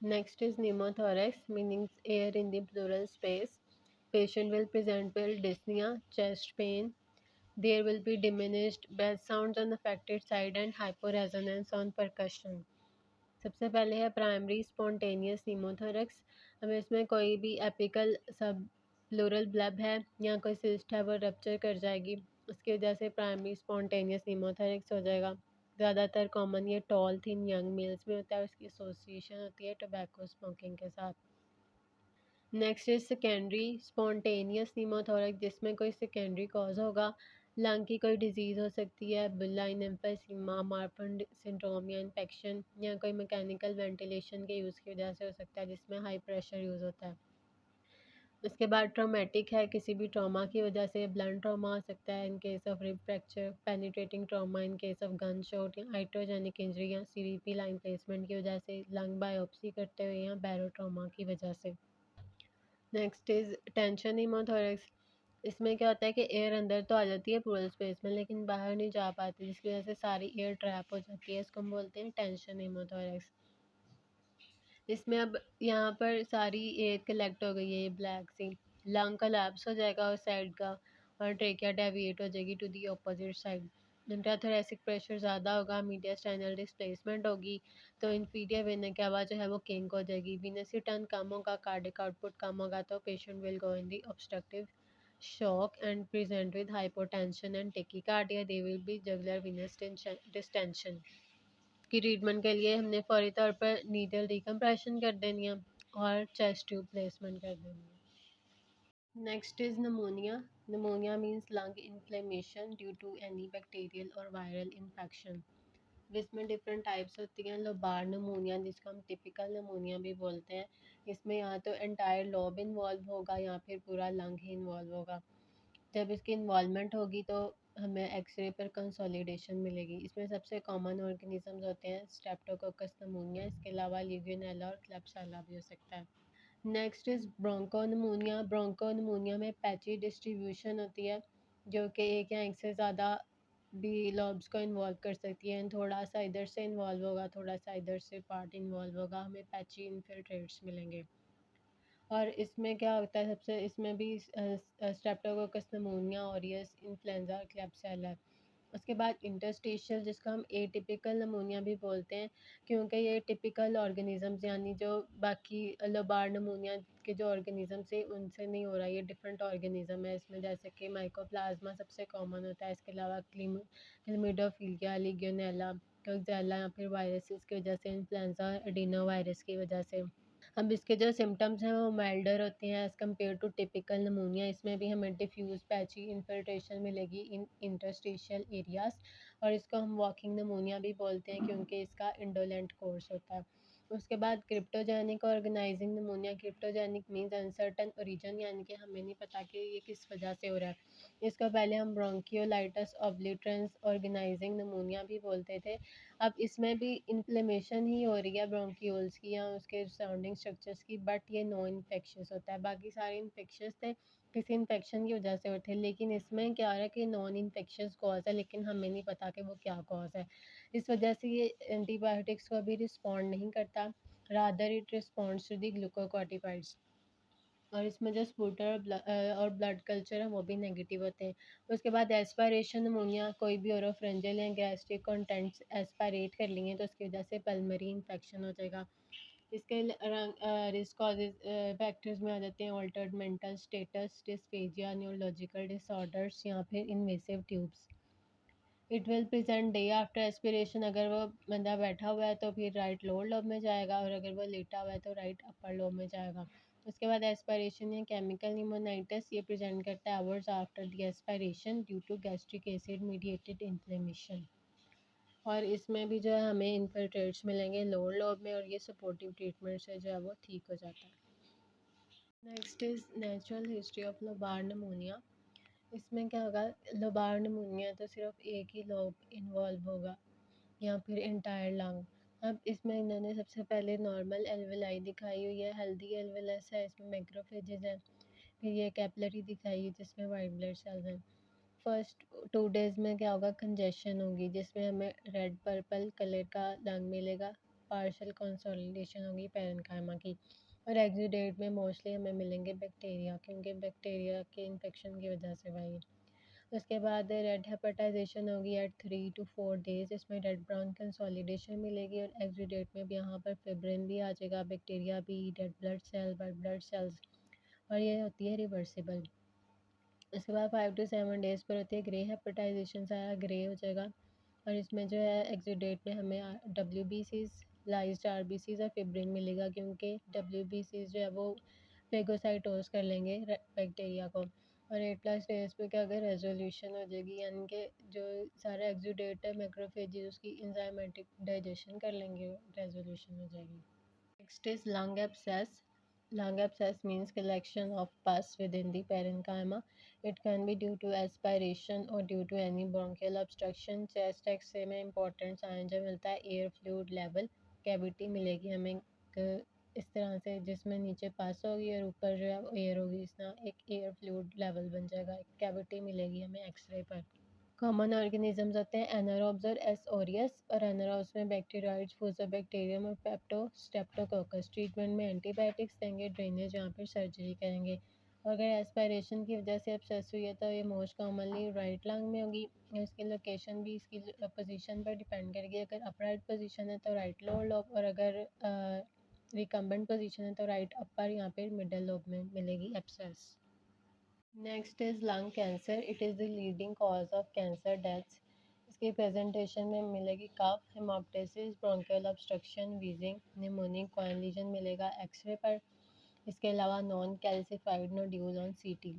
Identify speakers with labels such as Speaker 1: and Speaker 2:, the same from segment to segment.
Speaker 1: Next is pneumothorax, meaning air in the pleural space. Patient will present with dyspnea, chest pain. There will be diminished breath sounds on the affected side and hyporesonance on percussion. सबसे पहले है primary spontaneous नीमोथोरेक्स। हमें इसमें कोई भी apical सब plural bulb है या कोई सिस्ट है वो रप्चर कर जाएगी, उसकी वजह से प्राइमरी स्पॉन्टेनियस नीमोथोरेक्स हो जाएगा। ज़्यादातर कॉमन ये टॉल थिन यंग मेल्स में होता है, उसकी एसोसिएशन होती है टोबैको स्मोकिंग के साथ। नेक्स्ट इज सेकेंडरी स्पॉन्टेनियस नीमोथोरेक्स, जिसमें कोई सेकेंडरी कॉज होगा। लंग की कोई डिजीज़ हो सकती है, बुलाइन एम्फीसीमा, मार्फन सिंड्रोम या इन्फेक्शन, या कोई मैकेनिकल वेंटिलेशन के यूज़ की वजह से हो सकता है जिसमें हाई प्रेशर यूज़ होता है। उसके बाद ट्रॉमेटिक है, किसी भी ट्रॉमा की वजह से ब्लंट ट्रॉमा हो सकता है in case of rib fracture, penetrating trauma in case of gun shot या हाइड्रोजेनिक इंजरी या सीवीपी लाइन प्लेसमेंट की वजह से, लंग बायोप्सी करते हुए या बैरो ट्रॉमा की वजह से। Next is tension haemothorax. इसमें क्या होता है कि एयर अंदर तो आ जाती है प्लूरल स्पेस में लेकिन बाहर नहीं जा पाती, जिसकी वजह से सारी एयर ट्रैप हो जाती है, इसको हम बोलते हैं टेंशन हीमोथोरेक्स। इसमें अब यहाँ पर सारी एयर कलेक्ट हो गई है, ये ब्लैक सी लंग कोलैप्स हो जाएगा और साइड का, और ट्रेकिया डेविएट हो जाएगी to the opposite side. Intrathoracic pressure ज़्यादा होगा, मीडियास्टाइनल डिस्प्लेसमेंट होगी, तो इंफीरियर वेना कैवा जो है वो किंक हो जाएगी, वीनस रिटर्न कम होगा, कार्डिक आउटपुट कम होगा, तो patient will go in the obstructive shock and present with hypotension and tachycardia. They will be jugular venous distension. की ट्रीटमेंट के लिए हमने फौरी तौर पर नीडल डिकम्प्रेशन कर देनी है और चेस्ट ट्यूब प्लेसमेंट कर देनी है। Next is pneumonia. Pneumonia means lung inflammation due to any bacterial और वायरल इन्फेक्शन। इसमें डिफरेंट टाइप्स होती हैं। लोबार नमोनिया, जिसको हम टिपिकल नमोनिया भी बोलते हैं, इसमें या तो एंटायर लोब इन्वॉल्व होगा या फिर पूरा लंग ही इन्वॉल्व होगा। जब इसकी इन्वॉल्वमेंट होगी तो हमें एक्सरे पर कंसोलिडेशन मिलेगी। इसमें सबसे कॉमन ऑर्गेनिजम्स होते हैं स्ट्रेप्टोकोकस नमोनिया, इसके अलावा लीगियोनेला और क्लेप्साला भी हो सकता है। Next is ब्रोंकोनमोनिया। ब्रोंकोनमोनिया में पैची डिस्ट्रीब्यूशन होती है जो कि एक या एक से ज़्यादा भी लॉब्स को इन्वॉल्व कर सकती है। थोड़ा सा इधर से इन्वॉल्व होगा, थोड़ा सा इधर से पार्ट इन्वॉल्व होगा, हमें पैची इन्फिल्ट्रेट्स मिलेंगे। और इसमें क्या होता है, सबसे इसमें भी स्ट्रेप्टोकोकस नमोनिया, ऑरियस, इन्फ्लुएंजा और क्लेप्सिला है। उसके बाद इंटरस्टिशियल, जिसको हम एटिपिकल नमोनिया भी बोलते हैं, क्योंकि ये टिपिकल ऑर्गेनिजम्स यानी जो बाकी लोबार नमोनिया के जो ऑर्गेनिजम्स है उनसे नहीं हो रहा, ये डिफरेंट ऑर्गेनिज्म है इसमें, जैसे कि माइकोप्लाज्मा सबसे कॉमन होता है, इसके अलावा क्लिमिडोफिलिया, लिगियोनेला, कोक्जेला या फिर वायरसेस की वजह से, इन्फ्लुएंजा एडिनो वायरस की वजह से। अब इसके जो सिम्टम्स हैं वो माइल्डर होते हैं as compare to typical pneumonia. इसमें भी हमें डिफ्यूज़ पैची इन्फिल्ट्रेशन मिलेगी इन इंटरस्टिशियल एरियाज़, और इसको हम वॉकिंग नमोनिया भी बोलते हैं क्योंकि इसका इंडोलेंट कोर्स होता है। उसके बाद cryptogenic organising pneumonia. Cryptogenic means uncertain origin, यानी कि हमें नहीं पता कि ये किस वजह से हो रहा है। इसको पहले हम ब्रोंकियोलाइटिस ऑब्लिटरेंस ऑर्गेनाइजिंग नमोनिया भी बोलते थे। अब इसमें भी इन्फ्लेमेशन ही हो रही है ब्रोंक्यूल्स की या उसके सराउंडिंग स्ट्रक्चर्स की, बट ये नॉन इन्फेक्शियस होता है। बाकी सारे इन्फेक्शियस थे, किसी इन्फेक्शन की वजह से होते हैं, लेकिन इसमें क्या हो रहा है कि नॉन इन्फेक्शियस कॉज है लेकिन हमें नहीं पता कि वो क्या कॉज है। इस वजह से ये एंटीबायोटिक्स को भी रिस्पॉन्ड नहीं करता, rather it responds to the glucocorticoids. और इसमें जो स्पूटर और ब्लड कल्चर है वो भी नेगेटिव होते हैं। उसके बाद एस्पायरेशन नमोनिया, कोई भी ओरोफ्रेंजियल या गैस्ट्रिक कंटेंट्स एस्पायरेट कर लिए तो उसकी वजह से पल्मरी इन्फेक्शन हो जाएगा। इसके रिस्क कॉजेज फैक्टर्स में आ जाते हैं altered mental status, dysphagia, neurological disorders या फिर invasive tubes. It will present day after aspiration. अगर वो बंदा बैठा हुआ है तो फिर राइट लोअर लोब में जाएगा, और अगर वो लेटा हुआ है तो राइट अपर लोब में जाएगा। उसके बाद एस्पायरेशन या केमिकल निमोनाइटिस, ये प्रेजेंट करता है hours after the aspiration due to gastric acid mediated inflammation. और इसमें भी जो है हमें इन्फिल्ट्रेट्स मिलेंगे लोअर लोब में, और ये सपोर्टिव ट्रीटमेंट से जो है वो ठीक हो जाता है। Next is natural history of lobar pneumonia. इसमें क्या होगा, लोबार नमोनिया तो सिर्फ एक ही लोब इन्वॉल्व होगा या फिर इंटायर लंग। अब इसमें इन्होंने सबसे पहले नॉर्मल एल्वेलाई दिखाई हुई है, हेल्दी एल्वेलस है, इसमें मैक्रोफेजेस हैं। फिर ये कैपिलरी दिखाई है जिसमें वाइट ब्लड सेल्स हैं। फर्स्ट 2 डेज़ में क्या होगा, कंजेशन होगी जिसमें हमें रेड पर्पल कलर का लंग मिलेगा, पार्शियल कंसोलिडेशन होगी पैरेन्काइमा की। और एक्सुडेट में मोस्टली हमें मिलेंगे बैक्टीरिया, क्योंकि बैक्टीरिया के इन्फेक्शन की वजह से भाई। उसके बाद रेड हेपेटाइजेशन होगी एट 3 to 4 days। इसमें रेड ब्राउन कंसोलिडेशन मिलेगी और एक्सुडेट में भी यहाँ पर फिब्रिन भी आ जाएगा, बैक्टीरिया भी, red blood cell, white blood cells, और ये होती है रिवर्सिबल। उसके बाद 5 to 7 days पर होती है ग्रे हेपेटाइजेशन, सारा ग्रे हो जाएगा। और इसमें जो है एक्सुडेट में हमें WBCs, लाइज्ड RBCs और फिब्रिन मिलेगा, क्योंकि WBCs जो है वो फेगोसाइटोस कर लेंगे बैक्टीरिया को। और 8+ days पे क्या अगर रेजोल्यूशन हो जाएगी, यानी कि जो सारा एक्सुडेट है मैक्रोफेजेस उसकी इंजाइमेटिक डाइजेशन कर लेंगे, रेजोल्यूशन हो जाएगी। Next is lung abscess. Lung abscess means collection of pus within the parenchyma. It can be due to aspiration or due to any bronchial obstruction. Chest X-ray में important sign जो मिलता है air fluid level, cavity मिलेगी हमें इस तरह से, जिसमें नीचे पास होगी और ऊपर जो है एयर होगी, इस तरह एक एयर फ्लूइड लेवल बन जाएगा, एक कैविटी मिलेगी हमें एक्सरे पर। कॉमन ऑर्गेनिजम्स होते हैं एनारोब्स और एस ओरियस। और एनारोब्स में बैक्टीरियाइड्स, फूजोबैक्टीरियम और पेप्टो स्टेप्टोकोकस। ट्रीटमेंट में एंटीबायोटिक्स देंगे, ड्रेनेज यहाँ पर सर्जरी करेंगे। और अगर एस्पायरेशन की वजह से एब्सेस हुई है तो ये मोस्ट कॉमनली राइट लंग में होगी। इसकी लोकेशन भी इसकी पोजीशन पर डिपेंड करेगी। अगर अपराइट पोजीशन है तो राइट लोअर लोब, और अगर रिकम्बेंट पोजीशन है तो राइट अपर, यहाँ पे मिडल लोब में मिलेगी abscess. Next is lung cancer. It is the leading cause of cancer deaths. इसकी प्रेजेंटेशन में मिलेगी cough, haemoptysis, bronchial obstruction, wheezing, pneumonic coin lesion मिलेगा एक्सरे पर। इसके अलावा non calcified nodule on CT।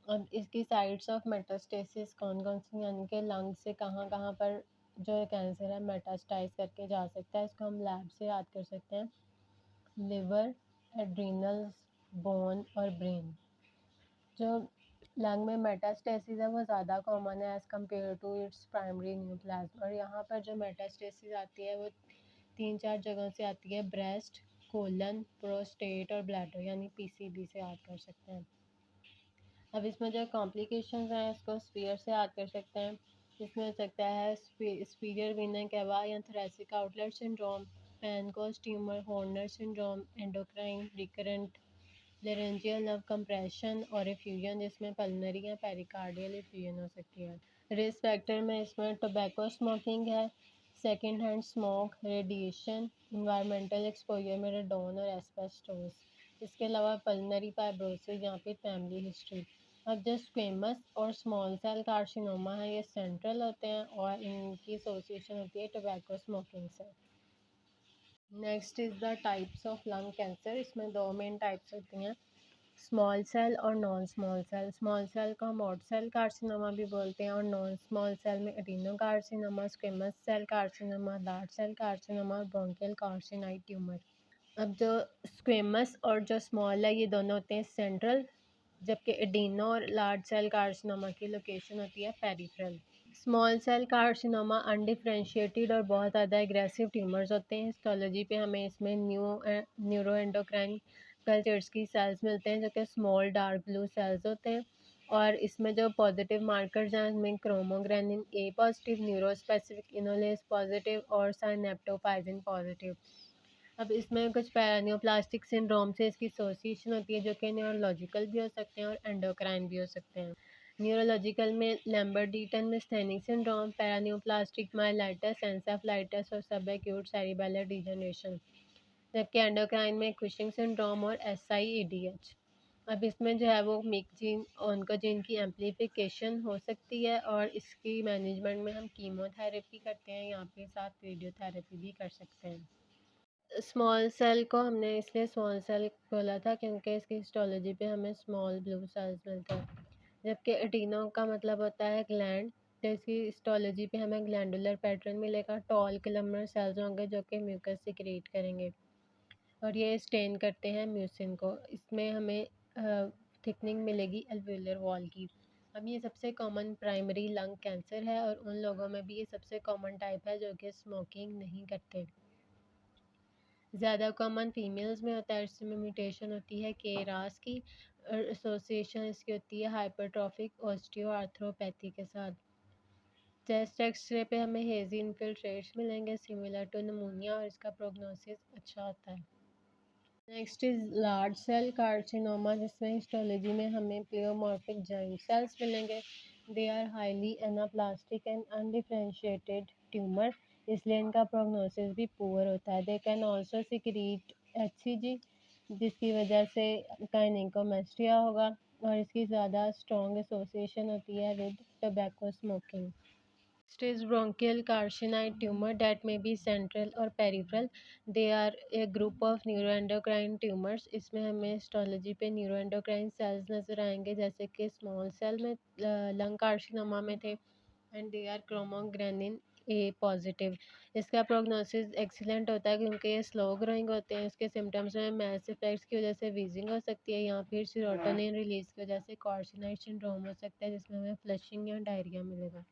Speaker 1: अब इसकी साइट्स ऑफ मेटास्टेसिस कौन कौन सी, यानी कि लंग से कहाँ कहाँ पर जो कैंसर है मेटास्टाइज करके जा सकता है, इसको हम लैब से याद कर सकते हैं। लिवर, एड्रीनल्स, बोन और ब्रेन। जो लंग में मेटास्टेसिस है वो ज़्यादा कॉमन है as compare to its primary neoplasm. और यहाँ पर जो मेटास्टेसिस आती है वो 3-4 जगह से आती है, ब्रेस्ट, कोलन, प्रोस्टेट और ब्लैडर, यानी PCB से याद कर सकते हैं। अब इसमें जो कॉम्प्लिकेशंस हैं इसको स्फीयर से याद कर सकते हैं। इसमें हो सकता है स्पीरियर वेना कैवा या thoracic outlet syndrome, Pancoast tumour, Horner syndrome, endocrine recurrent laryngeal nerve compression और एफ्यूजन, जिसमें पल्मनरी या पेरिकार्डियल एफ्यूजन हो सकती है। रिस्क फैक्टर में इसमें टोबैको स्मोकिंग है, second hand smoke, radiation, environmental exposure में रेडोन और एस्बेस्टोस। इसके अलावा पल्मनरी फाइब्रोसिस, यहाँ पे फैमिली हिस्ट्री। अब जो स्क्वेमस और स्मॉल सेल कार्सिनोमा है ये सेंट्रल होते हैं और इनकी एसोसिएशन होती है टोबैको स्मोकिंग से। Next is the types of lung cancer. इसमें 2 मेन टाइप्स होती हैं, स्मॉल सेल और non small cell. Small cell को हम हॉट सेल कार्सिनोमा भी बोलते हैं, और नॉन स्मॉल सेल में adeno carcinoma, squamous cell carcinoma, large cell carcinoma और ब्रोंकियल कार्सिनॉइड ट्यूमर। अब जो स्क्वेमस और जो स्मॉल है ये दोनों होते हैं सेंट्रल, जबकि एडिनो और लार्ज सेल कार्सिनोमा की लोकेशन होती है peripheral. Small cell carcinoma undifferentiated और बहुत ज़्यादा एग्रेसिव ट्यूमर्स होते हैं। हिस्टोलॉजी पे हमें इसमें न्यूरो एंडोक्राइन कल्चर्स की सेल्स मिलते हैं जो कि स्मॉल डार्क ब्लू सेल्स होते हैं। और इसमें जो पॉजिटिव मार्कर्स हैं इसमें क्रोमोग्रेनिन A positive, neuro specific enolase positive और साइनेप्टोपाइजिन पॉजिटिव। अब इसमें कुछ पैरानियोप्लास्टिक सिंड्रोम से इसकी एसोसिएशन होती है जो कि न्यूरोलॉजिकल भी हो सकते हैं और एंडोक्राइन भी हो सकते हैं। न्यूरोलॉजिकल में लैम्बर्ट-डीटन मिस्थेनिक सिंड्रोम, पैरानियोप्लास्टिक माइलाइटिस, एन्सेफलाइटिस और सबएक्यूट सेरिबेलर डिजेनरेशन, जबकि एंडोक्राइन में कुशिंग सिंड्रोम और SIADH। अब इसमें जो है वो मिक जीन ऑन्कोजीन की एम्प्लीफिकेशन हो सकती है और इसकी मैनेजमेंट में हम कीमोथेरेपी करते हैं, यहाँ पे साथ रेडियोथेरेपी भी कर सकते हैं। स्मॉल सेल को हमने इसलिए स्मॉल सेल बोला था क्योंकि इसकी हिस्टोलॉजी पे हमें स्मॉल ब्लू सेल्स मिलते हैं, जबकि एडिनो का मतलब होता है ग्लैंड। तो इसकी हिस्टोलॉजी पे हमें ग्लैंडुलर पैटर्न मिलेगा, टॉल कलमनर सेल्स होंगे जो कि म्यूकस सिक्रीट करेंगे और ये स्टेन करते हैं म्यूसिन को। इसमें हमें थिकनिंग मिलेगी एल्वेलर वॉल की। अब ये सबसे कॉमन प्राइमरी लंग कैंसर है और उन लोगों में भी ये सबसे कॉमन टाइप है जो कि स्मोकिंग नहीं करते। ज़्यादा कॉमन फीमेल्स में होता है, इसमें म्यूटेशन होती है KRAS की और एसोसिएशन इसकी होती है हाइपरट्रॉफिक ऑस्टियोआर्थ्रोपैथी के साथ। चेस्ट एक्सरे पे हमें हेजी इन्फिल्ट्रेट्स मिलेंगे सिमिलर टू निमोनिया और इसका प्रोग्नोसिस अच्छा होता है। Next is large cell carcinoma, जिसमें हिस्टोलॉजी में हमें प्लियोमॉर्फिक जॉइंट सेल्स मिलेंगे। They are highly anaplastic and undifferentiated tumour, इसलिए इनका प्रोग्नोसिस भी पुअर होता है। They can also secrete HCG, जिसकी वजह से गायनेकोमेस्ट्रिया होगा और इसकी ज़्यादा स्ट्रॉन्ग एसोसिएशन होती है with tobacco smoking. Next is bronchial carcinide tumor that may be central or peripheral. They are a group of neuroendocrine tumors. इसमें हमें हिस्टोलॉजी पे न्यूरोएंडोक्राइन सेल्स नज़र आएंगे जैसे कि स्मॉल सेल में लंग कार्सिनोमा में थे and they are chromogranin A positive. इसका प्रोग्नोसिस एक्सीलेंट होता है क्योंकि ये स्लो ग्रोइंग होते हैं। इसके सिम्टम्स में मैस इफेक्ट्स की वजह से वीजिंग हो सकती है या फिर सीरोटोनिन रिलीज की वजह से कार्सिनॉइड सिंड्रोम हो सकता है जिसमें हमें फ्लशिंग या डायरिया मिलेगा।